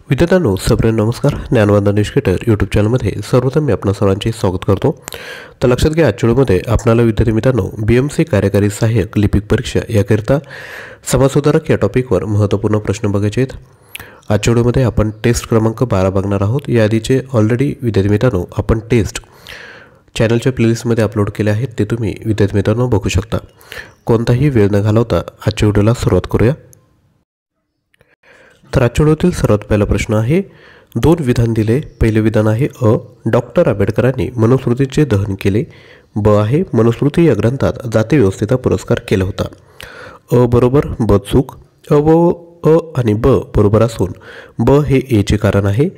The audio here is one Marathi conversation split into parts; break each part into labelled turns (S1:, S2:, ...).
S1: विद्यार्थ्यांनो सप्रेम नमस्कार. ज्ञानवंदन एज्युकेटर यूट्यूब चॅनलमध्ये सर्वप्रथम मी आपणा सर्वांचे स्वागत करतो. तर लक्षात घ्या, आजच्या व्हिडिओमध्ये आपल्याला विद्यार्थी मित्रांनो BMC कार्यकारी सहाय्यक लिपिक परीक्षा याकरिता समाजसुधारक या टॉपिकवर महत्त्वपूर्ण प्रश्न बघायचे आहेत. आजच्या व्हिडिओमध्ये आपण टेस्ट क्रमांक 12 बघणार आहोत. या आधीचे ऑलरेडी विद्यार्थी मित्रांनो आपण टेस्ट चॅनलच्या प्लेलिस्टमध्ये अपलोड केले आहेत, ते तुम्ही विद्यार्थी मित्रांनो बघू शकता. कोणताही वेळ न घालवता आजच्या व्हिडिओला सुरुवात करूया. तर आजच्या व्हिडिओतील सर्वात पहिला प्रश्न आहे, दोन विधान दिले. पहिले विधान आहे डॉक्टर आंबेडकरांनी मनुस्मृतीचे दहन केले. ब आहे मनुस्मृती या ग्रंथात जाती व्यवस्थेचा पुरस्कार केला होता. बरोबर, ब चूक. अ आणि ब बरोबर असून ब हे ए चे कारण आहे.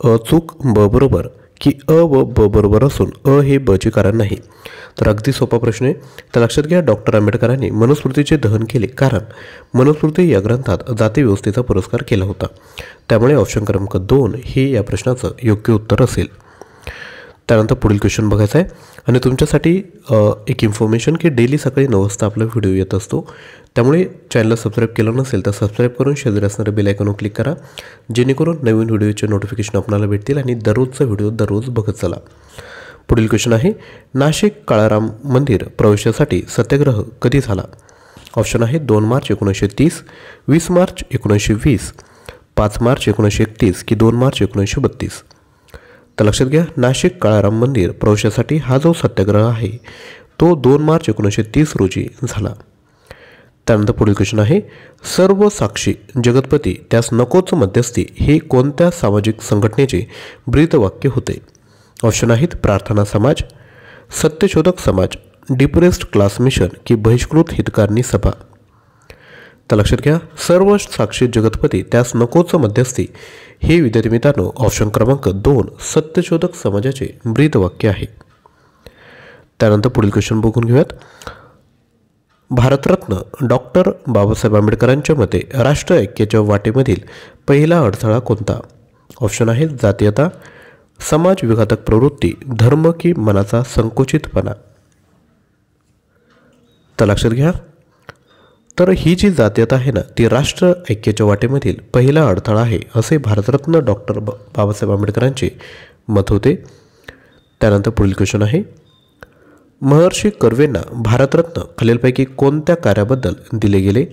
S1: चूक. ब बरोबर की व ब बरोबर असून हे ब चे कारण नाही. तर अगदी सोपा प्रश्न आहे. तर लक्षात घ्या, डॉक्टर आंबेडकरांनी मनुस्मृतीचे दहन केले कारण मनुस्मृती या ग्रंथात जाती व्यवस्थेचा पुरस्कार केला होता. त्यामुळे ऑप्शन क्रमांक 2 हे या प्रश्नाचं योग्य उत्तर असेल. त्यानंतर पुढील क्वेश्चन बघायचा आहे आणि तुमच्यासाठी एक इन्फॉर्मेशन की डेली सकाळी 9 वाजता आपला व्हिडिओ येत असतो. त्यामुळे चॅनलला सबस्क्राईब केलं नसेल तर सबस्क्राईब करून शेजारी असणाऱ्या बेल आयकॉनवर क्लिक करा, जेणेकरून नवीन व्हिडिओचे नोटिफिकेशन आपल्याला भेटतील आणि दररोजचा व्हिडिओ दररोज बघत चला. पुढील क्वेश्चन आहे, नाशिक काळाराम मंदिर प्रवेशासाठी सत्याग्रह कधी झाला? ऑप्शन आहे 2 मार्च 1930, 20 मार्च 1920, 5 मार्च 1931 की 2 मार्च 1932. तर लक्षात घ्या, नाशिक काळाराम मंदिर प्रवेशासाठी हा जो सत्याग्रह आहे तो 2 मार्च 1930 रोजी झाला. त्यानंतर पुढील क्वेश्चन आहे, सर्व साक्षी जगतपती त्यास नकोच मध्यस्थी हे कोणत्या सामाजिक संघटनेचे ब्रीदवाक्य होते? ऑप्शन आहेत प्रार्थना समाज, Satyashodhak Samaj, depressed class mission की बहिष्कृत हितकारणी सभा. तर लक्षात घ्या, सर्व साक्षी जगतपती त्यास नकोच मध्यस्थी हे विद्यार्थी मित्रांनो ऑप्शन क्रमांक 2 सत्यशोधक समाजाचे ब्रीदवाक्य आहे. त्यानंतर पुढील क्वेश्चन बघून घेऊयात. भारतरत्न डॉक्टर बाबासाहेब आंबेडकरांच्या मते राष्ट्र ऐक्याच्या वाटेमधील पहिला अडथळा कोणता? ऑप्शन आहेत जातीयता, समाज विघातक प्रवृत्ती, धर्म की मनाचा संकुचितपणा. तर लक्षात घ्या, तर ही जी जातीयता आहे ना ती राष्ट्र ऐक्याच्या वाटेमधील पहिला अडथळा आहे असे भारतरत्न डॉक्टर बाबासाहेब आंबेडकरांचे मत होते. त्यानंतर पुढील क्वेश्चन आहे, महर्षी कर्वेंना भारतरत्न खालीलपैकी कोणत्या कार्याबद्दल दिले गेले?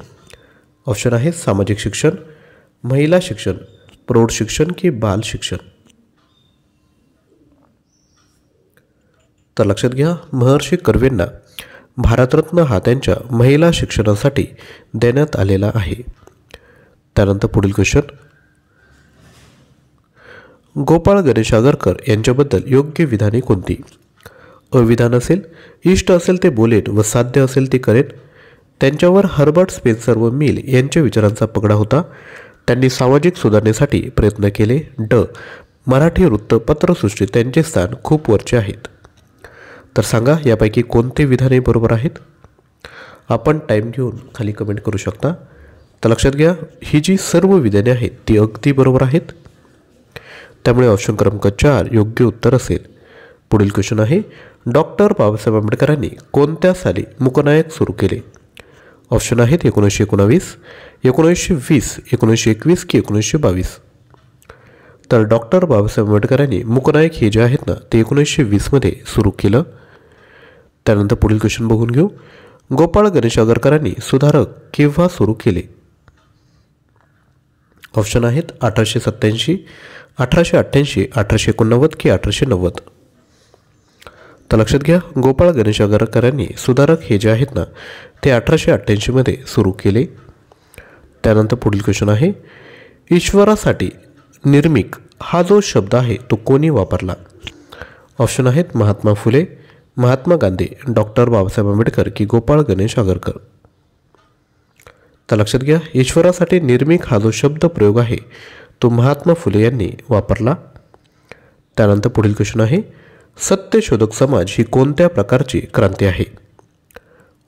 S1: ऑप्शन आहे सामाजिक शिक्षण, महिला शिक्षण, प्रौढ शिक्षण की बाल शिक्षण. तर लक्षात घ्या, महर्षी कर्वेंना भारतरत्न हा त्यांच्या महिला शिक्षणासाठी देण्यात आलेला आहे. त्यानंतर पुढील क्वेश्चन, गोपाळ गणेश आगरकर यांच्याबद्दल योग्य विधाने कोणती? अविधान असेल, इष्ट असेल ते बोलेन व साध्य असेल ते करेन. त्यांच्यावर हर्बर्ट स्पेन्सर व मिल यांच्या विचारांचा पगडा होता. त्यांनी सामाजिक सुधारणेसाठी प्रयत्न केले. मराठी वृत्तपत्रसृष्टीत त्यांचे स्थान खूप वरचे आहेत. तर सांगा यापैकी कोणते विधाने बरोबर आहेत? आपण टाईम घेऊन खाली कमेंट करू शकता. तर लक्षात घ्या, ही जी सर्व विधाने आहेत ती अगदी बरोबर आहेत. त्यामुळे ऑप्शन क्रमांक 4 योग्य उत्तर असेल. पुढील क्वेश्चन आहे, डॉक्टर बाबासाहेब आंबेडकरांनी कोणत्या साली मूकनायक सुरू केले? ऑप्शन आहेत 1919, 1920, 1921 की 1922. तर डॉक्टर बाबासाहेब आंबेडकरांनी मूकनायक हे जे आहेत ना ते 1920मध्ये सुरू केलं. त्यानंतर पुढील क्वेश्चन बघून घेऊ, गोपाळ गणेश आगरकरांनी सुधारक केव्हा सुरू केले? ऑप्शन आहेत 1887, 1888, 1889 की 1890. तर लक्षात घ्या, गोपाळ गणेश आगरकरांनी सुधारक हे जे आहेत ना ते 1888मध्ये सुरू केले. त्यानंतर पुढील क्वेश्चन आहे, ईश्वरासाठी निर्मिक हा जो शब्द आहे तो कोणी वापरला? ऑप्शन आहेत महात्मा फुले, महात्मा गांधी, डॉक्टर बाबासाहेब आंबेडकर की गोपाळ गणेश आगरकर. तर लक्षात घ्या, ईश्वरासाठी निर्मिक हा जो शब्द प्रयोग आहे तो महात्मा फुले यांनी वापरला. त्यानंतर पुढील क्वेश्चन आहे, सत्यशोधक समाज ही कोणत्या प्रकारची क्रांती आहे?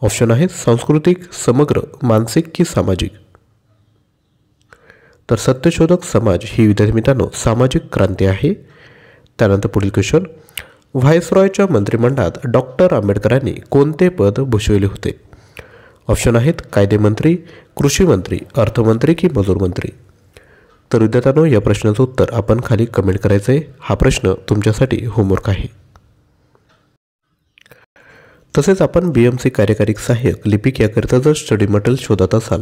S1: ऑप्शन आहेत सांस्कृतिक, समग्र, मानसिक की सामाजिक. तर सत्यशोधक समाज ही विद्यार्थी मित्रांनो सामाजिक क्रांती आहे. त्यानंतर पुढील क्वेश्चन, व्हायसरॉयच्या मंत्रिमंडळात डॉक्टर आंबेडकरांनी कोणते पद भूषविले होते? ऑप्शन आहेत कायदेमंत्री, कृषी मंत्री, अर्थमंत्री की मजूर मंत्री. तर विद्यार्थ्यांनो, या प्रश्नाचं उत्तर आपण खाली कमेंट करायचं आहे. हा प्रश्न तुमच्यासाठी होमवर्क आहे. तसेच आपण BMC कार्यकारी सहाय्यक लिपिक याकरिता जर स्टडी मटेरियल शोधत असाल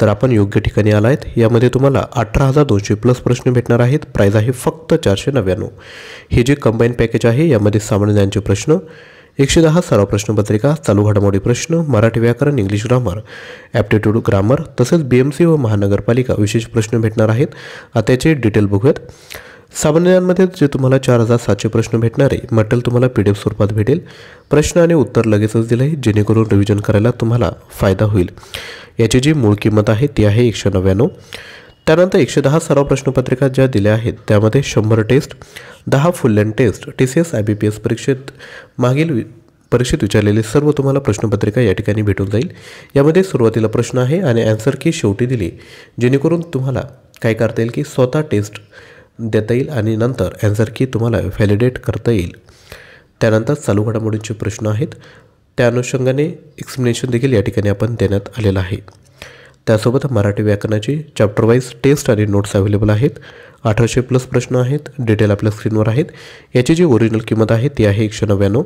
S1: तर आपण योग्य ठिकाणी आला आहेत. यामध्ये तुम्हाला 18,200 प्लस प्रश्न भेटणार आहेत. प्राईज आहे फक्त 499. हे जे कंबाईन पॅकेज आहे यामध्ये सामान्य ज्ञानचे प्रश्न, 110 सराव प्रश्नपत्रिका, चालू घडामोडी प्रश्न, मराठी व्याकरण, इंग्लिश ग्रामर, ॲप्टिट्यूड ग्रामर, तसेच BMC व महानगरपालिका विशेष प्रश्न भेटणार आहेत. आता त्याचे डिटेल बघूयात. सामान्य ज्ञानमध्ये जे तुम्हाला 4,700 प्रश्न भेटणार आहे, मटेरियल तुम्हाला PDF स्वरूपात भेटेल. प्रश्न आणि उत्तर लगेचच दिलं आहे जेणेकरून रिव्हिजन करायला तुम्हाला फायदा होईल. याची जी मूळ किंमत आहे ती आहे 199. त्यानंतर 110 सराव प्रश्नपत्रिका ज्या दिल्या आहेत त्यामध्ये 100 test, 10 full length test, TCS IBPS परीक्षेत मागील परीक्षेत विचारलेले सर्व तुम्हाला प्रश्नपत्रिका या ठिकाणी भेटून जाईल. यामध्ये सुरुवातीला प्रश्न आहे आणि ॲन्सर की शेवटी दिली जेणेकरून तुम्हाला काय करता येईल की स्वतः टेस्ट देता येईल आणि नंतर ॲन्सर की तुम्हाला व्हॅलिडेट करता येईल. त्यानंतर चालू घडामोडींचे प्रश्न आहेत, त्या अनुषंगाने एक्सप्लेनेशन देखील या ठिकाणी आपण देण्यात आलेलं आहे. त्यासोबत मराठी व्याकरणाची चॅप्टर वाईज टेस्ट आणि नोट्स अवेलेबल आहेत. 1800 प्लस प्रश्न आहेत. डिटेल आपल्या स्क्रीनवर आहेत. याची जी ओरिजिनल किंमत आहे ती आहे 199.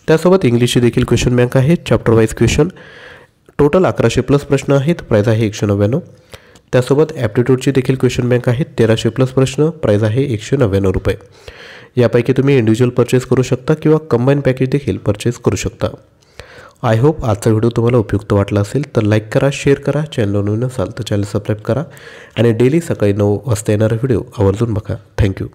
S1: त्यासोबत इंग्लिशची देखील क्वेश्चन बँक आहे. Chapter wise question total 1100 plus प्रश्न आहेत. प्राईज आहे 199. त्यासोबत ॲप्टिट्यूडची देखील क्वेश्चन बँक आहे. 1300 प्लस प्रश्न. प्राईज आहे 199 रुपये. यापैकी तुम्ही इंडिव्हिज्युअल परचेस करू शकता किंवा कंबाईन पॅकेज देखील परचेस करू शकता. आय होप आजचा व्हिडिओ तुम्हाला उपयुक्त वाटला असेल तर लाईक करा, शेअर करा. चॅनल नवीन असाल तर चॅनल सबस्क्राईब करा आणि डेली सकाळी 9 वाजता येणारा व्हिडिओ आवर्जून बघा. थँक्यू.